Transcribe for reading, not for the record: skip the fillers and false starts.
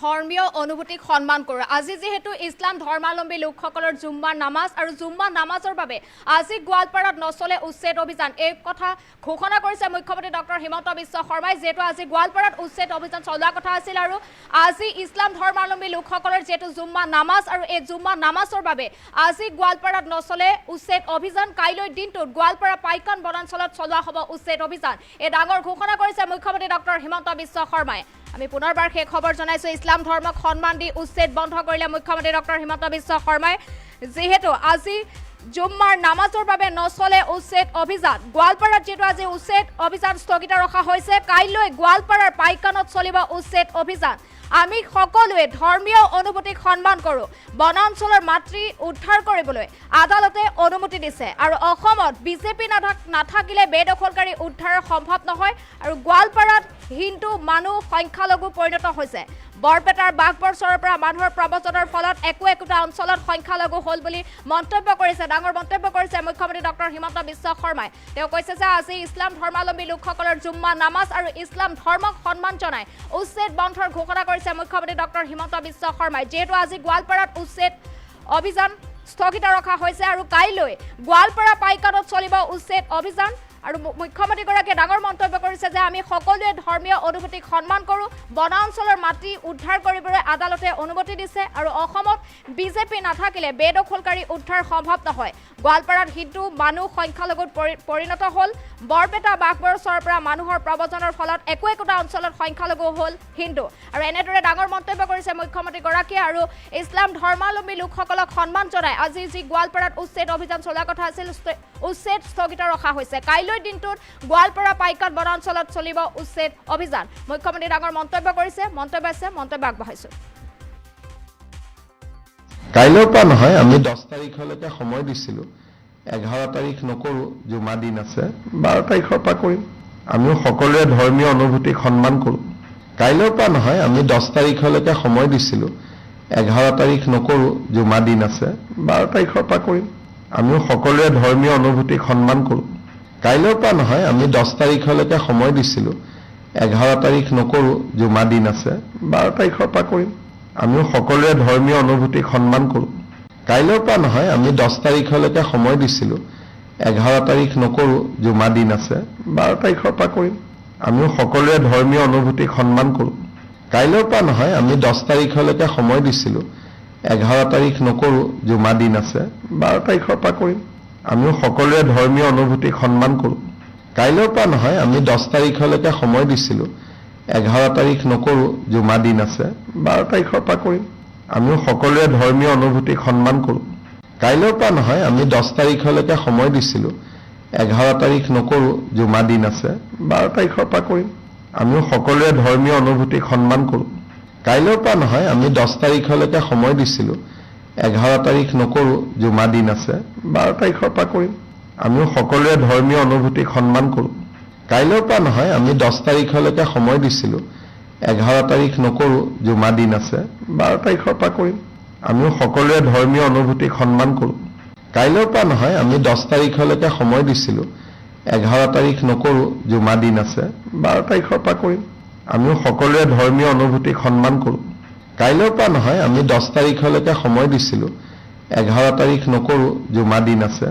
ধৰ্মীয় অনুভূতিক সন্মান কৰোঁ। আজি যেহেতু ইছলাম ধৰ্মাৱলম্বী লোকসকলৰ জুম্মাৰ নামাজ আৰু জুম্মাৰ নামাজৰ বাবে আজি গোৱালপাৰাত নচলে উচ্ছেদ অভিযান, এই কথা ঘোষণা কৰিছে মুখ্যমন্ত্ৰী ডক্টৰ হিমন্ত বিশ্ব শৰ্মাই। যেহেতু আজি গোৱালপাৰাত উচ্ছেদ অভিযান চলোৱা কথা আছিল আৰু আজি ইছলাম ধৰ্মাৱলম্বী লোকসকলৰ যেহেতু জুম্মা নামাজ আৰু এই জুম্মা নামাজৰ বাবে আজি গোৱালপাৰাত নচলে উচ্ছেদ অভিযান। কাইলৈ দিনটোত গোৱালপাৰা পাইকান বনাঞ্চলত চলোৱা হ'ব উচ্ছেদ অভিযান, এই ডাঙৰ ঘোষণা কৰিছে মুখ্যমন্ত্ৰী ডক্টৰ হিমন্ত বিশ্ব শৰ্মাই। আমি পুনৰবাৰ সেই খবৰ জনাইছোঁ, ইছলাম ধৰ্মক সন্মান দি উচ্ছেদ বন্ধ কৰিলে মুখ্যমন্ত্ৰী ডক্টৰ হিমন্ত বিশ্ব শৰ্মাই। যেহেতু আজি জুম্মাৰ নামাজৰ বাবে নচলে উচ্ছেদ অভিযান, গোৱালপাৰাত যেহেতু আজি উচ্ছেদ অভিযান স্থগিত ৰখা হৈছে, কাইলৈ গোৱালপাৰাৰ পাইকানত চলিব উচ্ছেদ অভিযান। আমি সকলোৱে ধৰ্মীয় অনুভূতিক সন্মান কৰোঁ। বনাঞ্চলৰ মাতৃ উদ্ধাৰ কৰিবলৈ আদালতে অনুমতি দিছে আৰু অসমত বিজেপি নাথাকিলে বেদখলকাৰী উদ্ধাৰ সম্ভৱ নহয় আৰু গোৱালপাৰাত হিন্দু মানুহ সংখ্যালঘু পৰিণত হৈছে। বৰপেটাৰ বাঘবৰচৰৰ পৰা মানুহৰ প্ৰব্ৰজনৰ ফলত একোটা অঞ্চলত সংখ্যালঘু হ'ল বুলি মন্তব্য কৰিছে, ডাঙৰ মন্তব্য কৰিছে মুখ্যমন্ত্ৰী ডক্টৰ হিমন্ত বিশ্ব শৰ্মাই। তেওঁ কৈছে যে আজি ইছলাম ধৰ্মাৱলম্বী লোকসকলৰ জুম্মা নামাজ আৰু ইছলাম ধৰ্মক সন্মান জনাই উচ্ছেদ বন্ধৰ ঘোষণা কৰিছে মুখ্যমন্ত্ৰী ডক্টৰ হিমন্ত বিশ্ব শৰ্মাই। যিহেতু আজি গোৱালপাৰাত উচ্ছেদ অভিযান স্থগিত ৰখা হৈছে আৰু কাইলৈ গোৱালপাৰা পাইকানত চলিব উচ্ছেদ অভিযান আৰু মুখ্যমন্ত্ৰীগৰাকীয়ে ডাঙৰ মন্তব্য কৰিছে যে আমি সকলোৱে ধৰ্মীয় অনুভূতিক সন্মান কৰোঁ। বনাঞ্চলৰ মাটি উদ্ধাৰ কৰিবলৈ আদালতে অনুমতি দিছে আৰু অসমত বিজেপি নাথাকিলে বেদখলকাৰী উদ্ধাৰ সম্ভৱ নহয়। গোৱালপাৰাত হিন্দু মানুহ সংখ্যালঘুত পৰিণত হ'ল। বৰপেটা বাঘবৰচৰৰ পৰা মানুহৰ প্ৰব্ৰজনৰ ফলত একোটা অঞ্চলত সংখ্যালঘু হ'ল হিন্দু আৰু এনেদৰে ডাঙৰ মন্তব্য কৰিছে মুখ্যমন্ত্ৰীগৰাকীয়ে আৰু ইছলাম ধৰ্মাৱলম্বী লোকসকলক সন্মান জনাই আজি যি গোৱালপাৰাত উচ্ছেদ অভিযান চলোৱা কথা আছিল, উচ্ছেদ স্থগিত ৰখা হৈছে। কাইলৈ দিনটোত গোৱালপাৰা পাইকান বনাঞ্চলত চলিব উচ্ছেদ অভিযান। মুখ্যমন্ত্ৰী ডাঙৰ মন্তব্য কৰিছে, মন্তব্য আগবঢ়াইছোঁ। কাইলৈৰ পৰা নহয়, আমি 10 তাৰিখলৈকে সময় দিছিলোঁ। 11 তাৰিখ নকৰোঁ, জুমা দিন আছে, 12 তাৰিখৰ পৰা কৰিম। আমিও সকলোৱে ধৰ্মীয় অনুভূতিক সন্মান কৰোঁ। কাইলৈৰ পৰা নহয়, আমি 10 তাৰিখলৈকে সময় দিছিলোঁ। 11 তাৰিখ নকৰোঁ, জুমা দিন আছে, 12 তাৰিখৰ পৰা কৰিম। আমিও সকলোৱে ধৰ্মীয় অনুভূতিক সন্মান কৰোঁ। কাইলৈৰ পৰা নহয়, আমি 10 তাৰিখলৈকে সময় দিছিলোঁ। 11 তাৰিখ নকৰোঁ, জুমা দিন আছে, 12 তাৰিখৰ পৰা কৰিম। আমিও সকলোৱে ধৰ্মীয় অনুভূতিক সন্মান কৰোঁ। কাইলৈৰ পৰা নহয়, আমি 10 তাৰিখলৈকে সময় দিছিলোঁ। 11 তাৰিখ নকৰোঁ, জুমা দিন আছে, 12 তাৰিখৰ পৰা কৰিম। আমিও সকলোৱে ধৰ্মীয় অনুভূতিক সন্মান কৰোঁ। কাইলৈৰ পৰা নহয়, আমি 10 তাৰিখলৈকে সময় দিছিলোঁ। 11 তাৰিখ নকৰোঁ, জুমা দিন আছে, 12 তাৰিখৰ পৰা কৰিম। আমিও সকলোৱে ধৰ্মীয় অনুভূতিক সন্মান কৰোঁ। কাইলৈৰ পৰা নহয়, আমি 10 তাৰিখলৈকে সময় দিছিলোঁ। 11 তাৰিখ নকৰোঁ, জুমা দিন আছে, 12 তাৰিখৰ পৰা কৰিম। আমিও সকলোৱে ধৰ্মীয় অনুভূতিক সন্মান কৰোঁ। কাইলৈৰ পৰা নহয়, আমি 10 তাৰিখলৈকে সময় দিছিলোঁ। 11 তাৰিখ নকৰোঁ, জুমা দিন আছে, 12 তাৰিখৰ পৰা কৰিম। আমিও সকলোৱে ধৰ্মীয় অনুভূতিক সন্মান কৰোঁ। কাইলৈৰ পৰা নহয়, আমি 10 তাৰিখলৈকে সময় দিছিলোঁ। 11 তাৰিখ নকৰোঁ, জুমা দিন আছে, 12 তাৰিখৰ পৰা কৰিম। আমিও সকলোৱে ধৰ্মীয় অনুভূতিক সন্মান কৰোঁ। কাইলৈৰ পৰা নহয়, আমি 10 তাৰিখলৈকে সময় দিছিলোঁ। 11 তাৰিখ নকৰোঁ, জুমা দিন আছে, 12 তাৰিখৰ পৰা কৰিম। আমিও সকলোৱে ধৰ্মীয় অনুভূতিক সন্মান কৰোঁ। কাইলৈৰ পৰা নহয়, আমি 10 তাৰিখলৈকে সময় দিছিলোঁ। 11 তাৰিখ নকৰোঁ, জুমা দিন আছে, 12 তাৰিখৰ পৰা কৰিম। আমিও সকলোৱে ধৰ্মীয় অনুভূতিক সন্মান কৰোঁ। কাইলৈৰ পৰা নহয়, আমি 10 তাৰিখলৈকে সময় দিছিলোঁ। 11 তাৰিখ নকৰোঁ, জুমা দিন আছে।